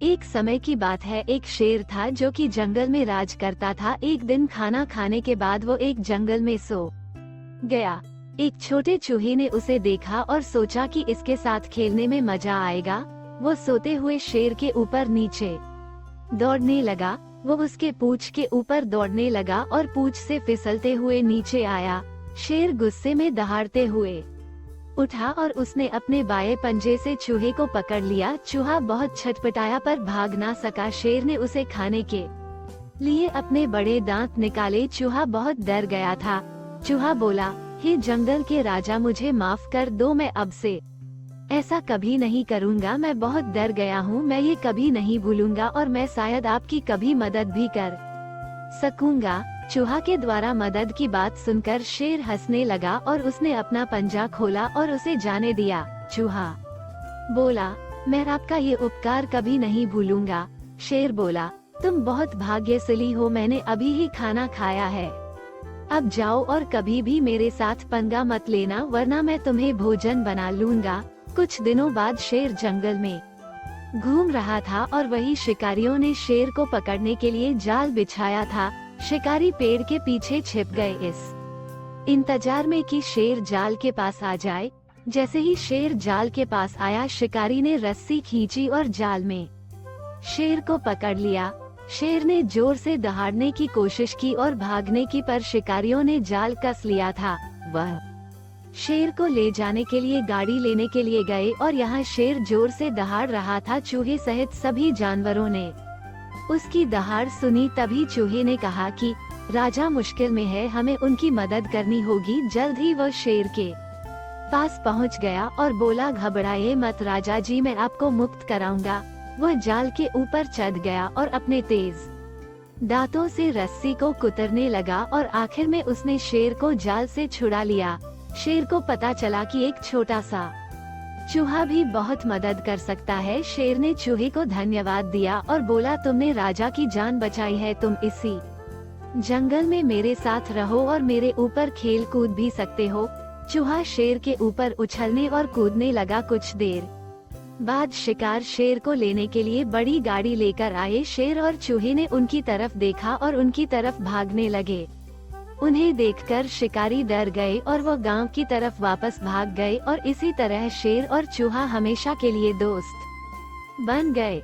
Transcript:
एक समय की बात है, एक शेर था जो कि जंगल में राज करता था। एक दिन खाना खाने के बाद वो एक जंगल में सो गया। एक छोटे चूहे ने उसे देखा और सोचा कि इसके साथ खेलने में मजा आएगा। वो सोते हुए शेर के ऊपर नीचे दौड़ने लगा। वो उसके पूंछ के ऊपर दौड़ने लगा और पूंछ से फिसलते हुए नीचे आया। शेर गुस्से में दहाड़ते हुए उठा और उसने अपने बाएं पंजे से चूहे को पकड़ लिया। चूहा बहुत छटपटाया पर भाग ना सका। शेर ने उसे खाने के लिए अपने बड़े दांत निकाले। चूहा बहुत डर गया था। चूहा बोला, हे जंगल के राजा, मुझे माफ कर दो, मैं अब से ऐसा कभी नहीं करूँगा। मैं बहुत डर गया हूँ, मैं ये कभी नहीं भूलूंगा और मैं शायद आपकी कभी मदद भी कर सकूंगा। चूहा के द्वारा मदद की बात सुनकर शेर हंसने लगा और उसने अपना पंजा खोला और उसे जाने दिया। चूहा बोला, मैं आपका ये उपकार कभी नहीं भूलूंगा। शेर बोला, तुम बहुत भाग्यशाली हो, मैंने अभी ही खाना खाया है। अब जाओ और कभी भी मेरे साथ पंगा मत लेना, वरना मैं तुम्हें भोजन बना लूंगा। कुछ दिनों बाद शेर जंगल में घूम रहा था और वही शिकारियों ने शेर को पकड़ने के लिए जाल बिछाया था। शिकारी पेड़ के पीछे छिप गए इस इंतजार में कि शेर जाल के पास आ जाए। जैसे ही शेर जाल के पास आया, शिकारी ने रस्सी खींची और जाल में शेर को पकड़ लिया। शेर ने जोर से दहाड़ने की कोशिश की और भागने की, पर शिकारियों ने जाल कस लिया था। वह शेर को ले जाने के लिए गाड़ी लेने के लिए गए और यहाँ शेर जोर से दहाड़ रहा था। चूहे सहित सभी जानवरों ने उसकी दहाड़ सुनी। तभी चूहे ने कहा कि राजा मुश्किल में है, हमें उनकी मदद करनी होगी। जल्द ही वह शेर के पास पहुंच गया और बोला, घबराइए मत राजा जी, मैं आपको मुक्त कराऊंगा। वह जाल के ऊपर चढ़ गया और अपने तेज दांतों से रस्सी को कुतरने लगा और आखिर में उसने शेर को जाल से छुड़ा लिया। शेर को पता चला कि एक छोटा सा चूहा भी बहुत मदद कर सकता है। शेर ने चूहे को धन्यवाद दिया और बोला, तुमने राजा की जान बचाई है, तुम इसी जंगल में मेरे साथ रहो और मेरे ऊपर खेल कूद भी सकते हो। चूहा शेर के ऊपर उछलने और कूदने लगा। कुछ देर बाद शिकार शेर को लेने के लिए बड़ी गाड़ी लेकर आए। शेर और चूहे ने उनकी तरफ देखा और उनकी तरफ भागने लगे। उन्हें देखकर शिकारी डर गए और वो गांव की तरफ वापस भाग गए और इसी तरह शेर और चूहा हमेशा के लिए दोस्त बन गए।